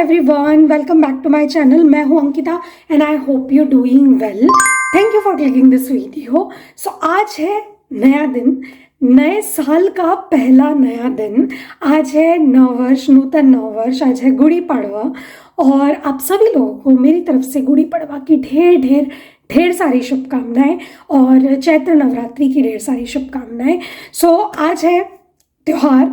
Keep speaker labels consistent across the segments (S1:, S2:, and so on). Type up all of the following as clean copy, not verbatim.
S1: Everyone, welcome back to my channel. मैं हूं Ankita and I hope you doing well. Thank you for clicking this video. So आज है नया दिन, नए साल का पहला नया दिन। आज है नववर्ष, नूतन नववर्ष। आज है गुड़ी पड़वा और आप सभी लोगों को मेरी तरफ से गुड़ी पड़वा की ढेर ढेर ढेर सारी शुभकामनाएं और चैत्र नवरात्रि की ढेर सारी शुभकामनाएं। सो आज है त्योहार,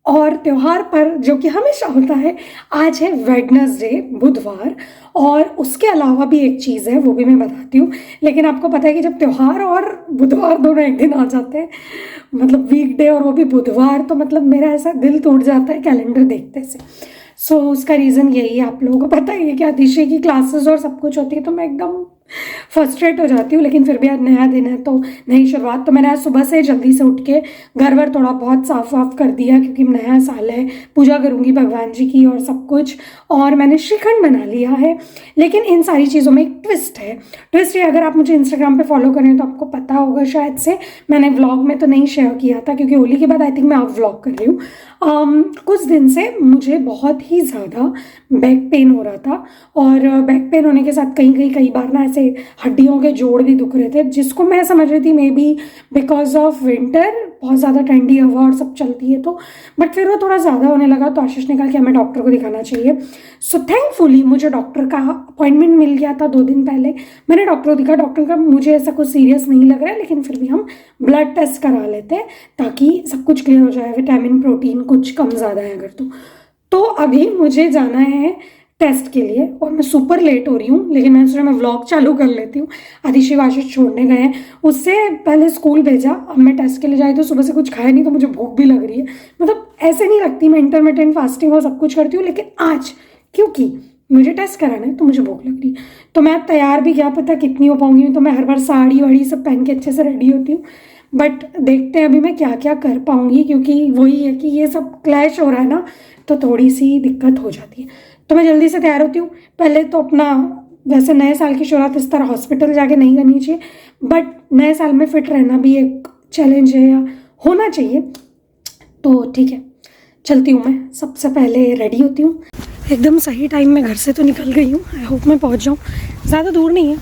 S1: और त्योहार पर जो कि हमेशा होता है, आज है वेडनेसडे, बुधवार। और उसके अलावा भी एक चीज़ है, वो भी मैं बताती हूँ। लेकिन आपको पता है कि जब त्योहार और बुधवार दोनों एक दिन आ जाते हैं, मतलब वीकडे और वो भी बुधवार, तो मतलब मेरा ऐसा दिल टूट जाता है कैलेंडर देखते से। सो उसका रीज़न यही है, आप लोगों को पता ही है कि आतिशी की क्लासेस और सब कुछ होती है, तो मैं एकदम फ्रस्ट्रेट हो जाती हूँ। लेकिन फिर भी आज नया दिन है तो नई शुरुआत। तो मैंने आज सुबह से जल्दी से उठ के घर वर थोड़ा बहुत साफ वाफ कर दिया, क्योंकि नया साल है, पूजा करूँगी भगवान जी की और सब कुछ। और मैंने श्रीखंड बना लिया है। लेकिन इन सारी चीज़ों में एक ट्विस्ट है। ट्विस्ट ये, अगर आप मुझे इंस्टाग्राम पे फॉलो करें तो आपको पता होगा शायद से, मैंने व्लॉग में तो नहीं शेयर किया था क्योंकि होली के बाद आई थिंक मैं अब व्लॉग कर रही हूँ। कुछ दिन से मुझे बहुत ही ज़्यादा बैक पेन हो रहा था, और बैक पेन होने के साथ कई बार ना ऐसे हड्डियों के जोड़ भी दुख रहे थे, जिसको मैं समझ रही थी may be because of winter, बहुत ज़्यादा ठंडी हवा और सब चलती है तो। बट फिर वो थोड़ा ज़्यादा होने लगा तो आशीष ने कहा कि हमें डॉक्टर को दिखाना चाहिए। सो थैंकफुली मुझे डॉक्टर का अपॉइंटमेंट मिल गया था 2 दिन पहले। मैंने डॉक्टर को दिखा, डॉक्टर का मुझे ऐसा कुछ सीरियस नहीं लग रहा है, लेकिन फिर भी हम ब्लड टेस्ट करा लेते हैं ताकि सब कुछ क्लियर हो जाए, विटामिन प्रोटीन कुछ कम ज़्यादा है अगर तो अभी मुझे जाना है टेस्ट के लिए, और मैं सुपर लेट हो रही हूँ। लेकिन मैंने सोचा मैं व्लॉग चालू कर लेती हूँ। आतिशी आशीष छोड़ने गए हैं, उससे पहले स्कूल भेजा। अब मैं टेस्ट के लिए जाई तो सुबह से कुछ खाया नहीं, तो मुझे भूख भी लग रही है। मतलब ऐसे नहीं लगती, मैं इंटरमिटेंट फास्टिंग और सब कुछ करती हूँ, लेकिन आज क्योंकि मुझे टेस्ट कराना है तो मुझे भूख लग रही है। तो मैं तैयार भी, क्या पता कितनी हो पाऊंगी। तो मैं हर बार साड़ी वाड़ी सब पहन के अच्छे से रेडी होती हूँ, बट देखते हैं अभी मैं क्या क्या कर पाऊंगी, क्योंकि वही है कि ये सब क्लैश हो रहा है ना, तो थोड़ी सी दिक्कत हो जाती है। तो मैं जल्दी से तैयार होती हूँ। पहले तो अपना, वैसे नए साल की शुरुआत इस तरह हॉस्पिटल जाके नहीं करनी चाहिए, बट नए साल में फिट रहना भी एक चैलेंज है या होना चाहिए। तो ठीक है, चलती हूँ। मैं सबसे पहले रेडी होती हूँ। एकदम सही टाइम में घर से तो निकल गई हूँ। आई होप मैं पहुँच जाऊँ। ज़्यादा दूर नहीं है,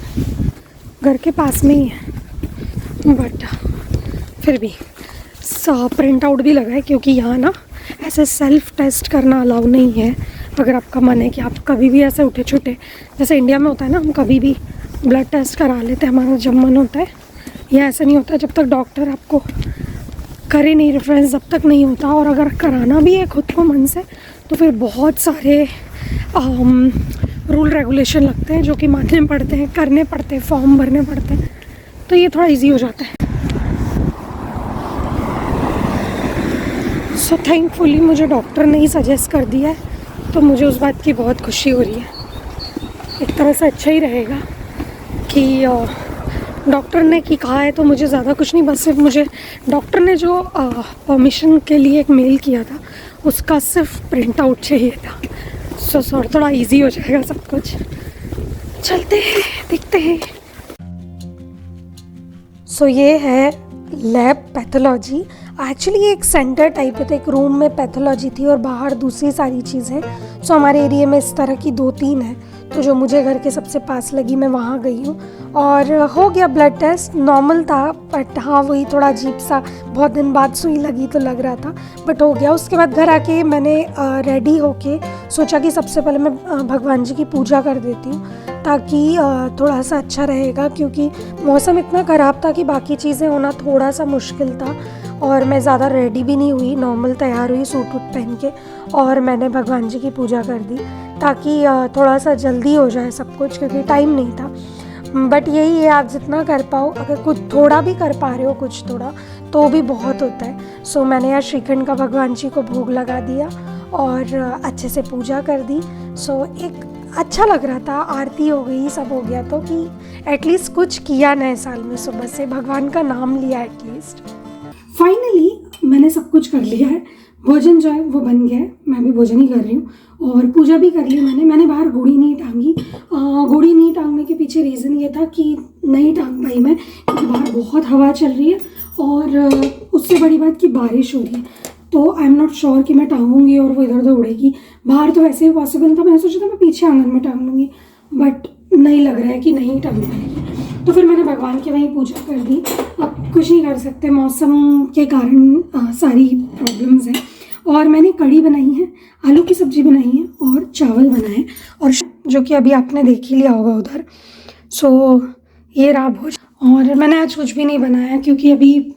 S1: घर के पास में ही है, बट फिर भी प्रिंट आउट भी लगा है, क्योंकि यहाँ ना ऐसे सेल्फ टेस्ट करना अलाउ नहीं है। अगर आपका मन है कि आप कभी भी ऐसे उठे छुटे, जैसे इंडिया में होता है ना, हम कभी भी ब्लड टेस्ट करा लेते हैं हमारा जब मन होता है, यह ऐसा नहीं होता। जब तक डॉक्टर आपको करे नहीं रेफरेंस, जब तक नहीं होता। और अगर कराना भी है खुद को मन से, तो फिर बहुत सारे रूल रेगुलेशन लगते हैं जो कि मानने पड़ते हैं, करने पड़ते हैं, फॉर्म भरने पड़ते हैं। तो ये थोड़ा ईजी हो जाता है। सो थैंकफुली मुझे डॉक्टर ने ही सजेस्ट कर दिया है, तो मुझे उस बात की बहुत खुशी हो रही है। एक तरह से अच्छा ही रहेगा कि डॉक्टर ने की कहा है, तो मुझे ज़्यादा कुछ नहीं, बस सिर्फ मुझे डॉक्टर ने जो परमिशन के लिए एक मेल किया था, उसका सिर्फ प्रिंट आउट चाहिए था। सो थोड़ा इजी हो जाएगा सब कुछ। चलते हैं, देखते हैं। सो ये है लैब पैथोलॉजी। एक्चुअली ये एक सेंटर टाइप है, तो एक रूम में पैथोलॉजी थी और बाहर दूसरी सारी चीज़ें। सो हमारे एरिया में इस तरह की 2-3 हैं, तो जो मुझे घर के सबसे पास लगी मैं वहाँ गई हूँ। और हो गया ब्लड टेस्ट, नॉर्मल था, बट हाँ वही थोड़ा अजीब सा, बहुत दिन बाद सुई लगी तो लग रहा था, बट हो गया। उसके बाद घर आके मैंने रेडी होके सोचा कि सबसे पहले मैं भगवान जी की पूजा कर देती हूँ, ताकि थोड़ा सा अच्छा रहेगा, क्योंकि मौसम इतना ख़राब था कि बाकी चीज़ें होना थोड़ा सा मुश्किल था। और मैं ज़्यादा रेडी भी नहीं हुई, नॉर्मल तैयार हुई सूट वूट पहन के, और मैंने भगवान जी की पूजा कर दी ताकि थोड़ा सा जल्दी हो जाए सब कुछ, क्योंकि टाइम नहीं था। बट यही है, आप जितना कर पाओ, अगर कुछ थोड़ा भी कर पा रहे हो, कुछ थोड़ा, तो भी बहुत होता है। सो मैंने यार श्रीखंड का भगवान जी को भोग लगा दिया और अच्छे से पूजा कर दी। सो एक अच्छा लग रहा था, आरती हो गई, सब हो गया, तो कि एटलीस्ट कुछ किया नए साल में, सुबह से भगवान का नाम लिया एटलीस्ट। फाइनली मैंने सब कुछ कर लिया है। भोजन जो है वो बन गया है, मैं भी भोजन ही कर रही हूँ, और पूजा भी कर ली मैंने बाहर घोड़ी नहीं टांगी। घोड़ी नहीं टांगने के पीछे रीज़न ये था कि नहीं टांग पाई मैं, क्योंकि बाहर बहुत हवा चल रही है और उससे बड़ी बात कि बारिश हो रही है। तो आई एम नॉट श्योर कि मैं टांगूंगी और वो इधर उधर उड़ेगी। बाहर तो वैसे ही पॉसिबल था, मैंने सोचा था मैं पीछे आंगन में टांग लूँगी, बट नहीं लग रहा है कि नहीं टांग पाएगी। तो फिर मैंने भगवान की वहीं पूजा कर दी। अब कुछ नहीं कर सकते, मौसम के कारण सारी प्रॉब्लम्स हैं। और मैंने कढ़ी बनाई है, आलू की सब्ज़ी बनाई है और चावल बनाए, और जो कि अभी आपने देख ही लिया होगा उधर। सो ये रहा भोजन। और मैंने आज कुछ भी नहीं बनाया क्योंकि अभी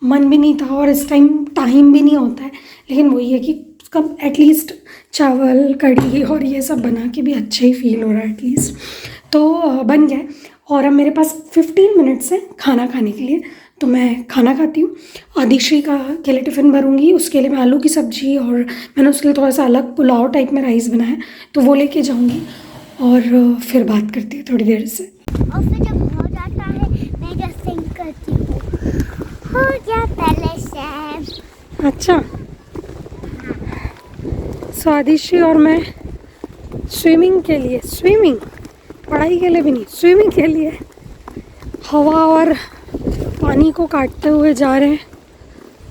S1: मन भी नहीं था और इस टाइम भी नहीं होता है। लेकिन वही है कि कब एटलीस्ट चावल कढ़ी और ये सब बना के भी अच्छा ही फील हो रहा है एटलीस्ट। तो बन गया। और अब मेरे पास 15 मिनट्स है खाना खाने के लिए, तो मैं खाना खाती हूँ। आदिश्री के लिए टिफ़िन भरूँगी, उसके लिए मैं आलू की सब्ज़ी और मैंने उसके लिए थोड़ा सा अलग पुलाव टाइप में राइस बनाया है, तो वो लेके जाऊँगी और फिर बात करती हूँ थोड़ी देर से।
S2: और फिर जब हो जाता है मैं जब सिंग करती हूँ, हो गया पहले से।
S1: अच्छा, सो आदिश्री और मैं स्विमिंग के लिए, स्विमिंग पढ़ाई के लिए भी नहीं, स्विमिंग के लिए हवा और पानी को काटते हुए जा रहे हैं,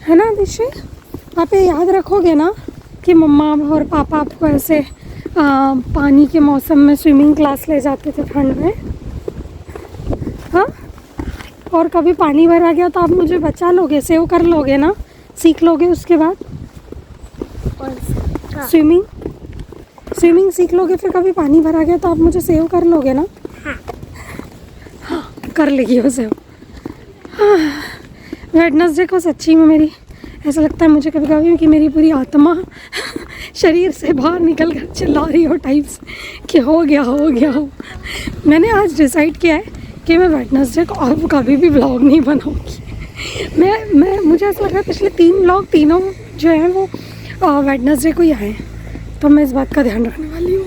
S1: है ना आदिश्री? आप ये याद रखोगे ना कि मम्मा और पापा आपको ऐसे पानी के मौसम में स्विमिंग क्लास ले जाते थे ठंड में? हाँ, और कभी पानी भरा गया तो आप मुझे बचा लोगे, सेव कर लोगे ना, सीख लोगे उसके बाद स्विमिंग सीख लोगे, फिर कभी पानी भरा गया तो आप मुझे सेव कर लोगे ना? हाँ, कर लेगी वो सेव। हाँ, वेडनेसडे को सच्ची में मेरी ऐसा लगता है मुझे कभी कभी कि मेरी पूरी आत्मा शरीर से बाहर निकल कर चिल्ला रही हो टाइप्स कि हो गया। मैंने आज डिसाइड किया है कि मैं वेडनेसडे को अब कभी भी व्लॉग नहीं बनाऊंगी। मुझे ऐसा लग रहा है पिछले 3 व्लॉग तीनों जो है वो वेडनेसडे को ही आए, तो मैं इस बात का ध्यान रखने वाली हूँ।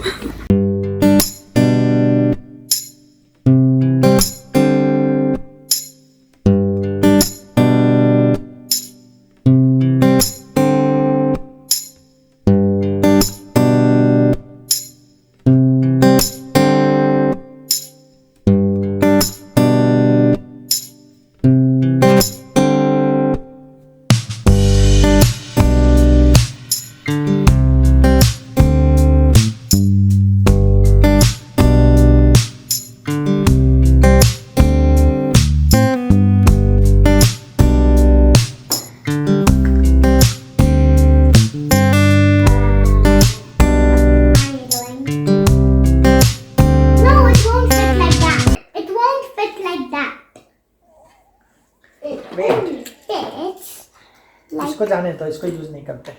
S3: इसको जाने तो इसको यूज नहीं करते,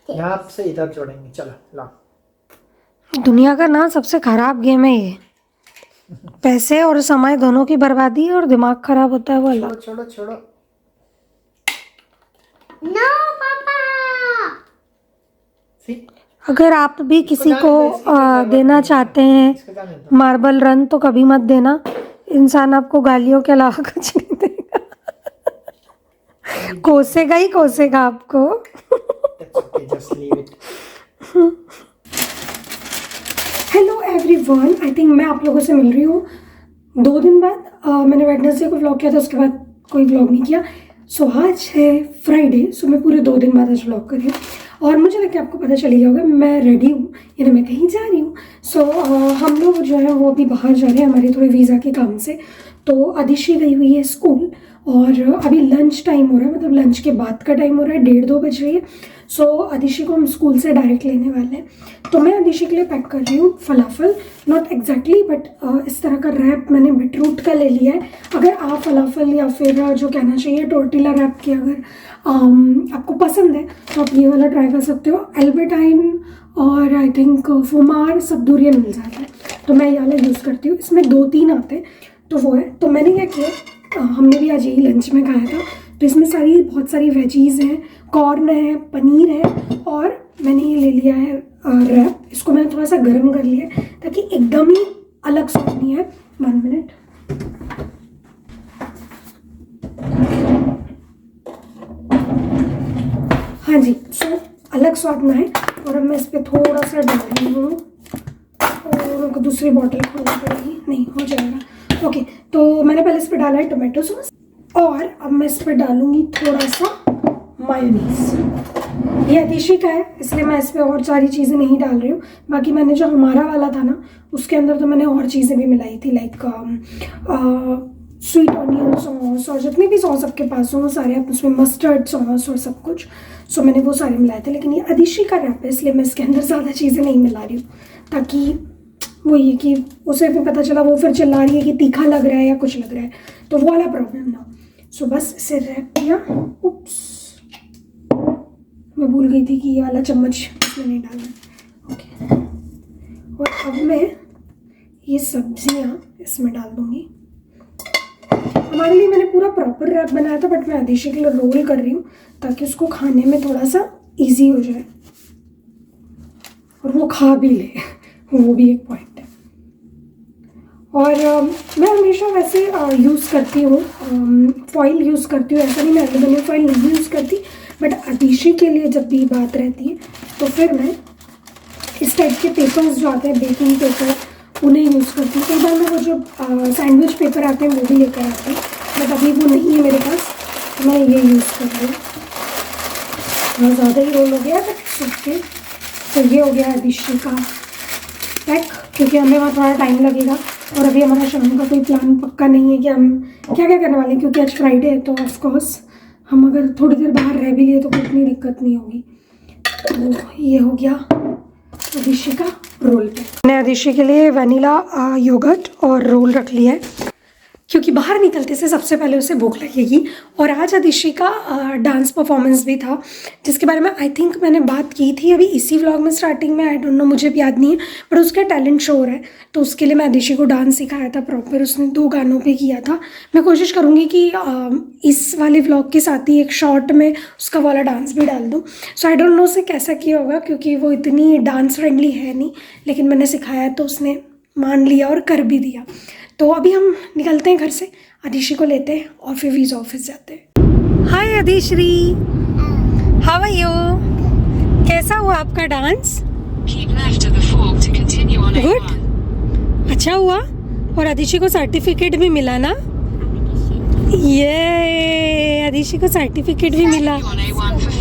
S3: यहाँ से इधर जोड़ेंगे। चलो लाओ।
S1: दुनिया का ना सबसे खराब गेम है ये, पैसे और समय दोनों की बर्बादी और दिमाग खराब होता है वो अलग।
S3: छोड़ो।
S2: नो पापा।
S1: अगर आप भी किसी को देना चाहते हैं मार्बल रन तो कभी मत देना, इंसान आपको गालियों के अलावा कुछ नहीं देगा, कोसेगा आपको। हेलो एवरीवन, आई थिंक मैं आप लोगों से मिल रही हूँ 2 दिन बाद। मैंने वेडनेसडे को व्लॉग किया था, उसके बाद कोई व्लॉग नहीं किया। सो आज है फ्राइडे, सो मैं पूरे 2 दिन बाद आज व्लॉग कर रही हूँ। और मुझे लग के आपको पता चल गया होगा मैं रेडी हूँ, यानी मैं कहीं जा रही हूँ। सो हम लोग जो है वो अभी बाहर जा रहे हैं हमारे थोड़े वीज़ा के काम से। तो आदिश्री गई हुई है स्कूल और अभी लंच टाइम हो रहा है, मतलब लंच के बाद का टाइम हो रहा है, 1:30-2 बज रही है। सो आदिश्री को हम स्कूल से डायरेक्ट लेने वाले हैं। तो मैं आदिश्री के लिए पैक कर रही हूँ फलाफल, नॉट एग्जैक्टली बट इस तरह का रैप मैंने बीटरूट का ले लिया है। अगर आप फलाफल या फिर जो कहना चाहिए टोर्टिला रैप की अगर आपको पसंद है तो आप ये वाला ट्राई कर सकते हो। एल्बर्टाइन और आई थिंक फुमार सब दूर ये मिल जाता है, तो मैं ये वाला यूज़ करती हूँ। इसमें 2-3 आते हैं, तो वो है। तो मैंने क्या किया, हमने भी आज यही लंच में खाया था, तो इसमें बहुत सारी वेजीज़ हैं, कॉर्न है, पनीर है, और मैंने ये ले लिया है रैप। इसको मैंने थोड़ा सा गर्म कर लिया है ताकि एकदम ही अलग स्वाद नहीं है। 1 मिनट। हाँ जी, सो अलग स्वाद ना है। और अब मैं इस पर थोड़ा सा डाल रही हूँ, और दूसरी बॉटल खोलनी पड़ेगी, नहीं हो जाएगा। ओके, तो मैंने पहले इस पर डाला है टोमेटो सॉस, और अब मैं इस पर डालूंगी थोड़ा सा मायोनीज। ये अदिशी का है इसलिए मैं इस पर और सारी चीज़ें नहीं डाल रही हूँ। बाकी मैंने जो हमारा वाला था ना उसके अंदर तो मैंने और चीज़ें भी मिलाई थी, लाइक स्वीट ऑनियन सॉस और जितनी भी सॉस आपके पास हो वो सारे आप उसमें, मस्टर्ड सॉस और सब कुछ। सो मैंने वो सारे मिलाए थे। लेकिन ये अदिशी का रैप है इसलिए मैं इसके अंदर ज़्यादा चीज़ें नहीं मिला रही हूँ, ताकि वो ये कि उसे भी पता चला वो फिर चिल्ला रही है कि तीखा लग रहा है या कुछ लग रहा है, तो वो वाला प्रॉब्लम ना। सो बस इसे रैप किया। उप्स, मैं भूल गई थी कि ये वाला चम्मच इसमें नहीं डालना। ओके, और अब मैं ये सब्जियां इसमें डाल दूंगी। हमारे लिए मैंने पूरा प्रॉपर रैप बनाया था, बट मैं अदिशी के लिए रोल कर रही हूँ ताकि उसको खाने में थोड़ा सा इजी हो जाए और वो खा भी ले वो भी एक पॉइंट है। और मैं हमेशा वैसे यूज़ करती हूँ फॉइल यूज़ करती हूँ, ऐसा नहीं मैं एल्यूमिनियम फॉइल नहीं यूज़ करती, बट अदिशी के लिए जब भी बात रहती है तो फिर मैं इस टाइप के पेपर्स जो आते हैं, बेकिंग पेपर, उन्हें यूज़ करती हूँ। कई बार मैं वो जो सैंडविच पेपर आते हैं वो भी लेकर आती हूँ, बट अभी वो नहीं है मेरे पास, तो मैं ये यूज़ कर रही हूँ। बहुत ज़्यादा ही रोल हो गया बट ओके। तो ये हो गया अदिशी का पैक, क्योंकि हमें वहाँ थोड़ा टाइम लगेगा और अभी हमारा शाम का कोई प्लान पक्का नहीं है कि हम क्या क्या करने वाले हैं, क्योंकि आज फ्राइडे है तो ऑफकोर्स हम अगर थोड़ी देर बाहर रह भी लिए तो कोई इतनी दिक्कत नहीं होगी। तो ये हो गया अदिशी का रोल पे। मैंने अदिशी के लिए वनीला योगर्ट और रोल रख लिया है, क्योंकि बाहर निकलते से सबसे पहले उसे भूख लगेगी। और आज अदिशी का डांस परफॉर्मेंस भी था, जिसके बारे में आई थिंक मैंने बात की थी अभी इसी व्लॉग में स्टार्टिंग में, आई डोंट नो, मुझे भी याद नहीं है, पर उसका टैलेंट शो हो रहा है तो उसके लिए मैं अदिशी को डांस सिखाया था प्रॉपर। उसने 2 गानों पे किया था। मैं कोशिश करूँगी कि इस वाले व्लॉग के साथ ही एक शॉर्ट में उसका वाला डांस भी डाल दूँ। सो आई डोंट नो उसे कैसा किया होगा, क्योंकि वो इतनी डांस फ्रेंडली है नहीं, लेकिन मैंने सिखाया तो उसने मान लिया और कर भी दिया। तो अभी हम निकलते हैं घर से, अदिशी को लेते हैं और फिर वीज़ा ऑफिस जाते हैं। हाय अदिश्री, हाउ आर यू? कैसा हुआ आपका डांस? गुड, अच्छा हुआ। और अदिशी को सर्टिफिकेट भी मिला ना? ये अदिशी को सर्टिफिकेट भी मिला,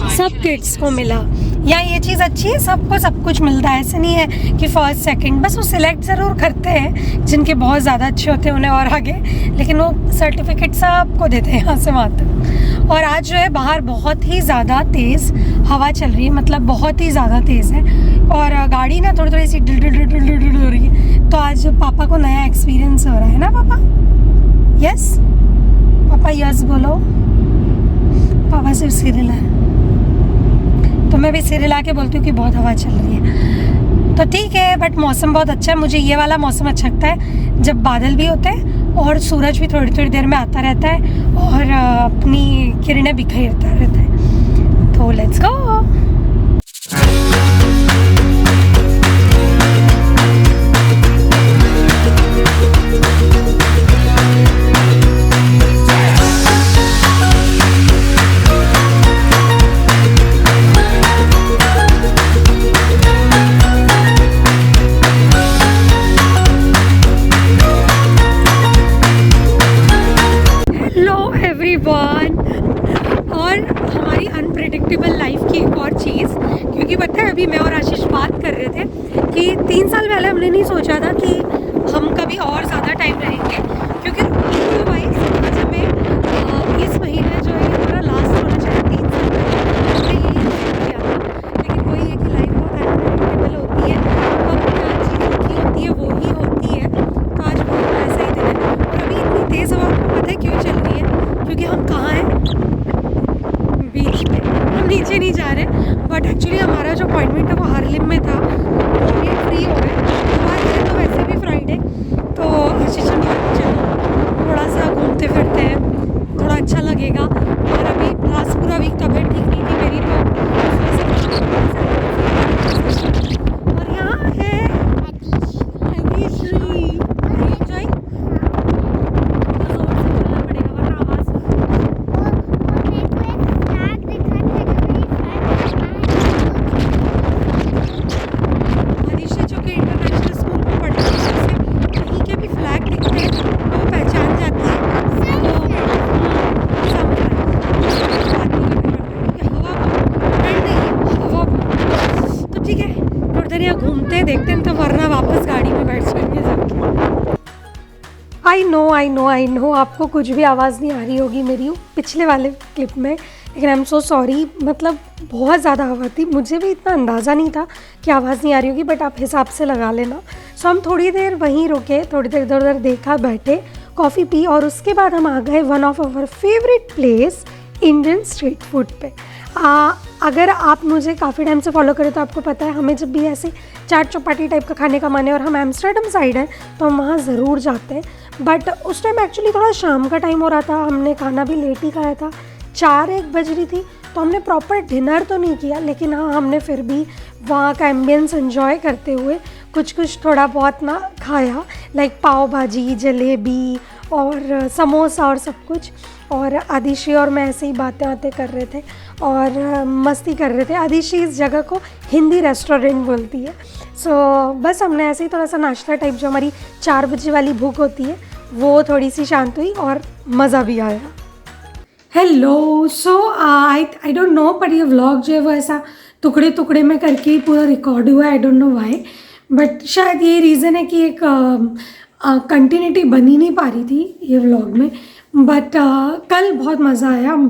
S1: सब किड्स को मिला। यहाँ ये चीज़ अच्छी है, सबको सब कुछ मिलता है, ऐसे नहीं है कि फर्स्ट सेकंड, बस वो सिलेक्ट ज़रूर करते हैं जिनके बहुत ज़्यादा अच्छे होते हैं उन्हें और आगे, लेकिन वो सर्टिफिकेट सबको देते हैं यहाँ से वहाँ तक। और आज जो है बाहर बहुत ही ज़्यादा तेज़ हवा चल रही है, मतलब बहुत ही ज़्यादा तेज़ है, और गाड़ी ना थोड़ी थोड़ी सी डिल डिल डिल डिल डिल डिल हो रही है। तो आज पापा को नया एक्सपीरियंस हो रहा है ना पापा? यस पापा, यस बोलो। पापा सिर्फ सिरिल है, तो मैं भी सिरिला के बोलती हूँ कि बहुत हवा चल रही है। तो ठीक है, बट मौसम बहुत अच्छा है। मुझे ये वाला मौसम अच्छा लगता है जब बादल भी होते हैं और सूरज भी थोड़ी थोड़ी देर में आता रहता है और अपनी किरणें बिखेरता रहता है। तो लेट्स गो। और हमारी अनप्रेडिक्टेबल लाइफ की एक और चीज़, क्योंकि पता है अभी मैं और आशीष बात कर रहे थे कि 3 साल पहले हमने नहीं सोचा था कि हम कभी और ज़्यादा टाइम रहेंगे, क्योंकि वाइज आज हमें इस महीने जो है हमारा लास्ट होना चाहिए 3 साल पहले हमने यही किया था। लेकिन वही है कि लाइफ बहुत अनप्रेडिक्टेबल होती है, तो क्या चीज़ लिखी होती है वो ही होती है। तो आज वो ऐसा ही दिन है। और अभी इतनी तेज़ हवा आपको पता है क्यों चल रही है? क्योंकि हम कहाँ हैं? बीच पे। हम नीचे नहीं जा रहे, बट एक्चुअली हमारा जो अपॉइंटमेंट है वो हार्लेम में था, तो हम ये फ्री हो गए। आज है तो वैसे भी फ्राइडे, तो चलो थोड़ा सा घूमते फिरते हैं, थोड़ा अच्छा लगेगा। हैं, देखते हैं, तो वरना वापस गाड़ी में बैठ जाएंगे जाके। आई नो आपको कुछ भी आवाज़ नहीं आ रही होगी मेरी पिछले वाले क्लिप में, लेकिन आई एम सो सॉरी। मतलब बहुत ज़्यादा हवा थी, मुझे भी इतना अंदाज़ा नहीं था कि आवाज़ नहीं आ रही होगी, बट आप हिसाब से लगा लेना। सो हम थोड़ी देर वहीं रुके, थोड़ी देर इधर उधर देखा, बैठे, कॉफ़ी पी, और उसके बाद हम आ गए one of our favourite place, Indian street food पे। अगर आप मुझे काफ़ी टाइम से फॉलो करें तो आपको पता है, हमें जब भी ऐसे चाट चौपाटी टाइप का खाने का मन है और हम एम्स्टर्डम साइड हैं तो हम वहाँ ज़रूर जाते हैं। बट उस टाइम एक्चुअली थोड़ा शाम का टाइम हो रहा था, हमने खाना भी लेट ही खाया था, 4-1 बज रही थी, तो हमने प्रॉपर डिनर तो नहीं किया, लेकिन हाँ हमने फिर भी वहाँ का एम्बियंस एंजॉय करते हुए कुछ थोड़ा बहुत ना खाया, लाइक पाव भाजी, जलेबी और समोसा और सब कुछ। और आदिशी और मैं ऐसे ही बातें कर रहे थे और मस्ती कर रहे थे। आदिशी इस जगह को हिंदी रेस्टोरेंट बोलती है। सो बस हमने ऐसे ही थोड़ा सा नाश्ता टाइप, जो हमारी 4 बजे वाली भूख होती है, वो थोड़ी सी शांत हुई और मज़ा भी आया। Hello, so I don't know, पर ये व्लॉग जो है वो ऐसा टुकड़े टुकड़े में करके ही पूरा रिकॉर्ड हुआ है। I don't know why, but शायद ये रीज़न है कि एक कंटिन्यूटी बनी नहीं पा रही थी ये व्लॉग में। बट कल बहुत मज़ा आया, हम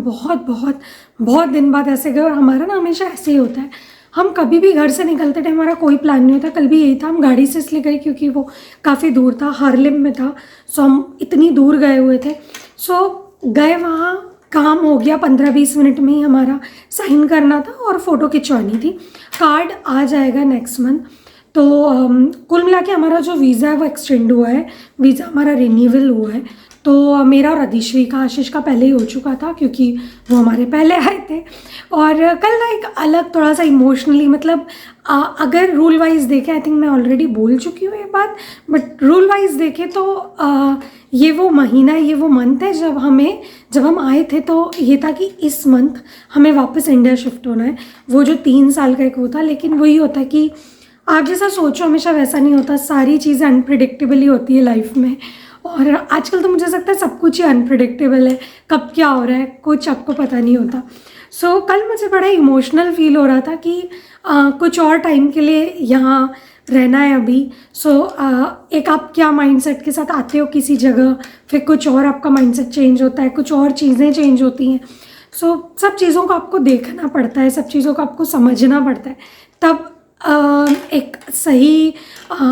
S1: बहुत दिन बाद ऐसे गए, और हमारा ना हमेशा ऐसे ही होता है, हम कभी भी घर से निकलते टाइम हमारा कोई प्लान नहीं होता। कल भी यही था, हम गाड़ी से इसलिए गए क्योंकि वो काफ़ी दूर था, हार्लेम में था। सो हम इतनी दूर गए हुए थे, सो गए वहाँ, काम हो गया 15-20 मिनट में ही, हमारा साइन करना था और फ़ोटो खिंचवानी थी। कार्ड आ जाएगा नेक्स्ट मंथ। तो कुल मिला के हमारा जो वीज़ा है वो एक्सटेंड हुआ है, वीज़ा हमारा रिन्यूअल हुआ है। तो मेरा और आदिश्री का, आशीष का पहले ही हो चुका था क्योंकि वो हमारे पहले आए थे। और कल ना एक अलग थोड़ा सा इमोशनली, मतलब अगर रूल वाइज देखें, आई थिंक मैं ऑलरेडी बोल चुकी हूँ ये बात, बट रूल वाइज देखें तो ये वो महीना, ये वो मंथ है जब हम आए थे तो ये था कि इस मंथ हमें वापस इंडिया शिफ्ट होना है। वो जो 3 साल का एक वो था, लेकिन वही होता है कि आप जैसा सोचो हमेशा वैसा नहीं होता, सारी चीज़ें अनप्रिडिक्टेबल ही होती है लाइफ में। और आजकल तो मुझे लगता है सब कुछ ही अनप्रिडिक्टेबल है, कब क्या हो रहा है कुछ आपको पता नहीं होता। सो कल मुझे बड़ा इमोशनल फील हो रहा था कि कुछ और टाइम के लिए यहाँ रहना है अभी। सो एक आप क्या माइंडसेट के साथ आते हो किसी जगह, फिर कुछ और आपका माइंडसेट चेंज होता है, कुछ और चीज़ें चेंज होती हैं। सो सब चीज़ों को आपको देखना पड़ता है, सब चीज़ों को आपको समझना पड़ता है, तब एक सही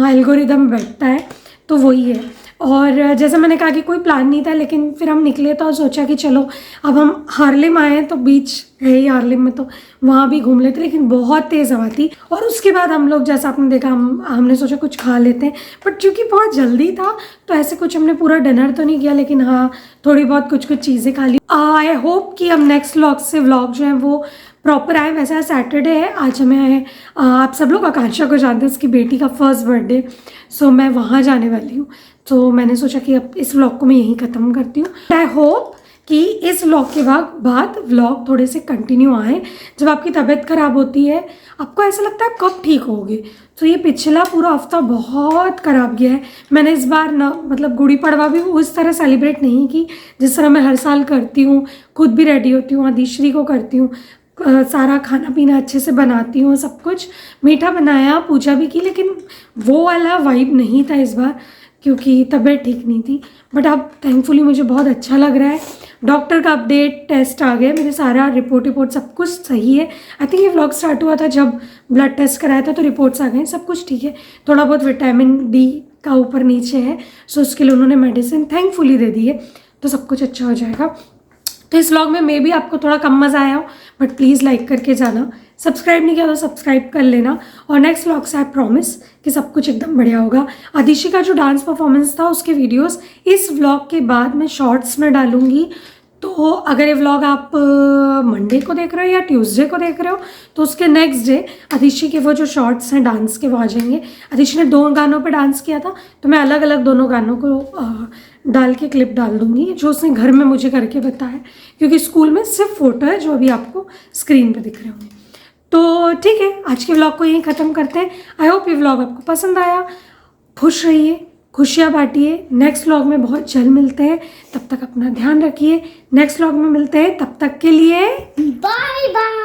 S1: एल्गोरिदम बैठता है। तो वही है। और जैसे मैंने कहा कि कोई प्लान नहीं था, लेकिन फिर हम निकले तो सोचा कि चलो अब हम हार्लेम आए हैं तो बीच है ही हार्लेम में, तो वहाँ भी घूम लेते, लेकिन बहुत तेज़ हवा थी। और उसके बाद हम लोग, जैसा आपने देखा, हमने सोचा कुछ खा लेते हैं, बट चूँकि बहुत जल्दी था तो ऐसे कुछ हमने पूरा डिनर तो नहीं किया, लेकिन हाँ थोड़ी बहुत कुछ चीज़ें खा ली। आई होप कि हम नेक्स्ट व्लॉग से व्लॉग जो है वो प्रॉपर आए। वैसे सैटरडे है, आज हमें आप सब लोग आकांक्षा को जानते हैं, उसकी बेटी का फर्स्ट बर्थडे, सो मैं वहाँ जाने वाली हूँ। तो मैंने सोचा कि अब इस व्लॉग को मैं यहीं ख़त्म करती हूँ। आई होप कि इस व्लॉग के बाद व्लॉग थोड़े से कंटिन्यू आए। जब आपकी तबीयत ख़राब होती है, आपको ऐसा लगता है कब ठीक होगे, तो ये पिछला पूरा हफ्ता बहुत ख़राब गया है। मैंने इस बार ना, मतलब गुड़ी पड़वा भी उस तरह सेलिब्रेट नहीं की जिस तरह मैं हर साल करती हूँ। खुद भी रेडी होती हूँ, आदिश्री को करती हूँ, सारा खाना पीना अच्छे से बनाती हूँ, सब कुछ मीठा बनाया, पूजा भी की, लेकिन वो वाला वाइब नहीं था इस बार क्योंकि तबीयत ठीक नहीं थी। बट अब थैंकफुली मुझे बहुत अच्छा लग रहा है। डॉक्टर का अपडेट, टेस्ट आ गए मेरे, सारा रिपोर्ट सब कुछ सही है। आई थिंक ये व्लॉग स्टार्ट हुआ था जब ब्लड टेस्ट कराया था, तो रिपोर्ट्स आ गए, सब कुछ ठीक है। थोड़ा बहुत विटामिन डी का ऊपर नीचे है, सो उसके लिए उन्होंने मेडिसिन थैंकफुली दे दी है, तो सब कुछ अच्छा हो जाएगा। तो इस व्लॉग में मे भी आपको थोड़ा कम मज़ा आया हो, बट प्लीज़ लाइक करके जाना, सब्सक्राइब नहीं किया तो सब्सक्राइब कर लेना। और नेक्स्ट व्लॉग से आई प्रॉमिस कि सब कुछ एकदम बढ़िया होगा। आदिशी का जो डांस परफॉर्मेंस था उसके वीडियोस इस व्लॉग के बाद मैं शॉर्ट्स में डालूंगी। तो अगर ये व्लॉग आप मंडे को देख रहे हो या ट्यूसडे को देख रहे हो, तो उसके नेक्स्ट डे आदिशी के वो जो शॉर्ट्स हैं डांस के वो आ जाएंगे। आदिशी ने 2 गानों पर डांस किया था, तो मैं अलग अलग दोनों गानों को डाल के क्लिप डाल दूंगी जो उसने घर में मुझे करके बताया, क्योंकि स्कूल में सिर्फ फोटो है जो अभी आपको स्क्रीन पे दिख रहे होंगे। तो ठीक है, आज के व्लॉग को यहीं ख़त्म करते हैं। आई होप ये व्लॉग आपको पसंद आया। खुश रहिए, खुशियाँ बांटिए। नेक्स्ट व्लॉग में बहुत जल्द मिलते हैं, तब तक अपना ध्यान रखिए। नेक्स्ट व्लॉग में मिलते हैं, तब तक के लिए
S2: बाय बाय।